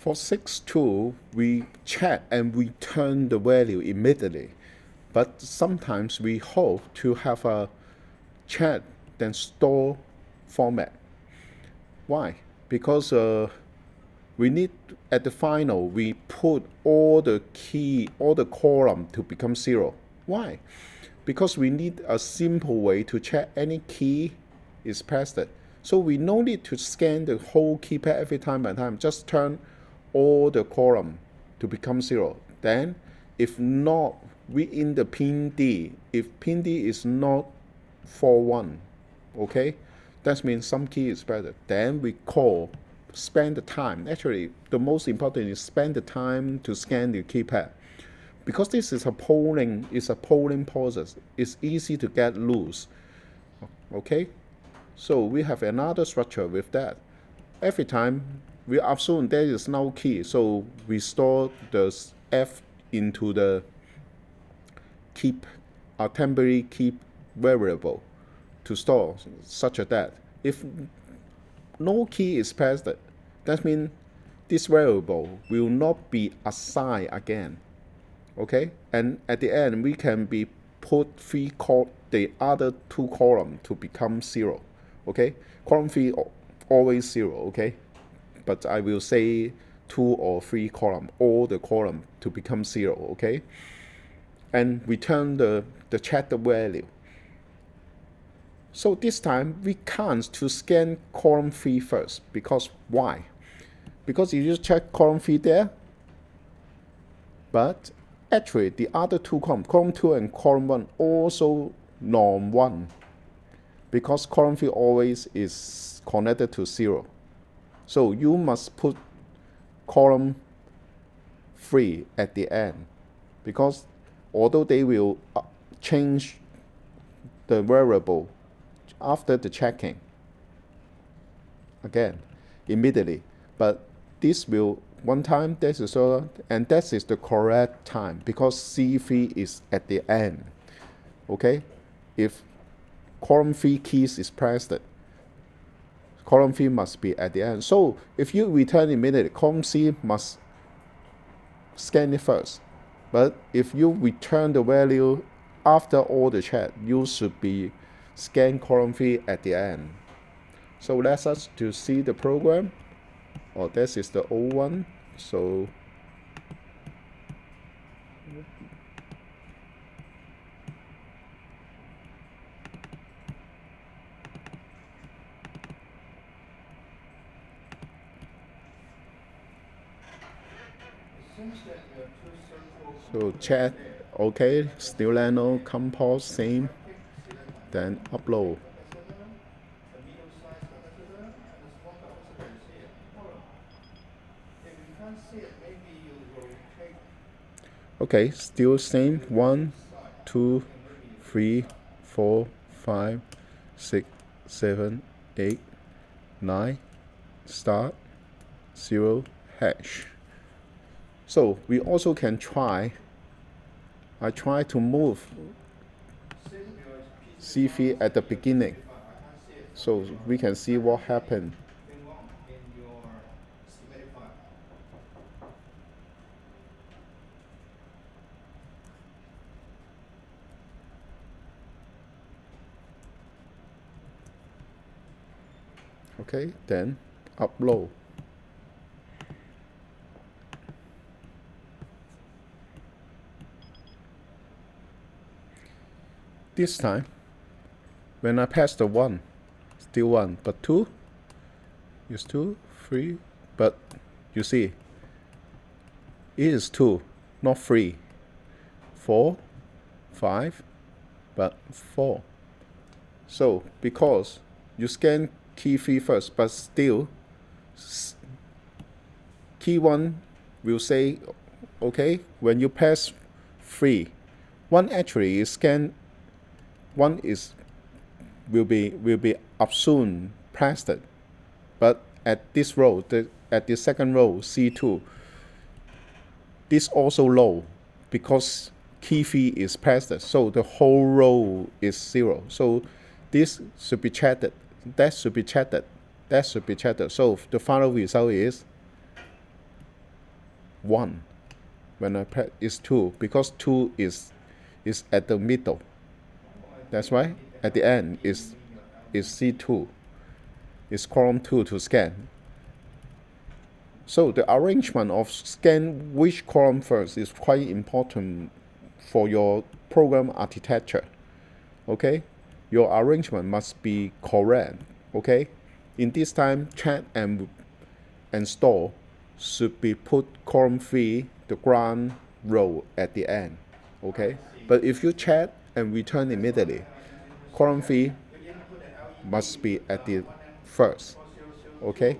For 6.2, we check and return the value immediately. But sometimes we hope to have a check then store format. Why? Because we need, at the final, we put all the column to become 0. Why? Because we need a simple way to check any key is pressed. So we no need to scan the whole keypad every time by time. Just turn all the column to become 0. Then, if not, we in the pin D. If pin D is not 4-1, okay, that means some key is better. Then we spend the time. Actually, the most important is spend the time to scan the keypad. Because this is a polling process, it's easy to get loose. Okay? So we have another structure with that. Every time we assume there is no key, so we store the F into the temporary keep variable to store such that if no key is pressed, that means this variable will not be assigned again. Okay, and at the end we can be put the other 2 columns to become 0. Okay, column 3 always 0. Okay, but I will say 2 or 3 columns, all the columns to become 0. Okay, and return the checked value. So this time we can't to scan column 3 first, because why? Because you just check column 3 there, but actually the other 2 columns, column 2 and column 1, also norm 1, because column 3 always is connected to 0. So you must put column 3 at the end, because although they will change the variable after the checking again immediately, but this will one time, this is all, and that is the correct time, because C3 is at the end. Okay, if column 3 keys is pressed, column 3 must be at the end. So if you return immediately, column C must scan it first. But if you return the value after all the check, you should be scan column 3 at the end. So let's us to see the program. Oh, this is the old one. So chat, okay, still NANO, compose, same, then upload. Okay, still same. 1, 2, 3, 4, 5, 6, 7, 8, 9. Start 0 hash. So we also can try. I try to move C3 at the beginning, so we can see what happened. Okay, then upload. This time, when I pass the 1, still 1, but 2 is 2, 3, but you see, it is 2, not 3. 4, 5, but 4. So because you scan key 3 first, but still key 1 will say, okay, when you pass 3, 1 actually is scanned, 1 will be soon pressed, but at this row, at the second row C2, this also low because key 3 is pressed, so the whole row is 0. So this should be checked, that should be checked, that should be checked. So the final result is 1. When I press is 2, because 2 is at the middle. That's right. At the end is C2. Is column 2 to scan. So the arrangement of scan which column first is quite important for your program architecture. Okay? Your arrangement must be correct. Okay? In this time, chat and store should be put column 3, the ground row at the end. Okay? But if you chat and return immediately, column 3 must be at the first. Okay?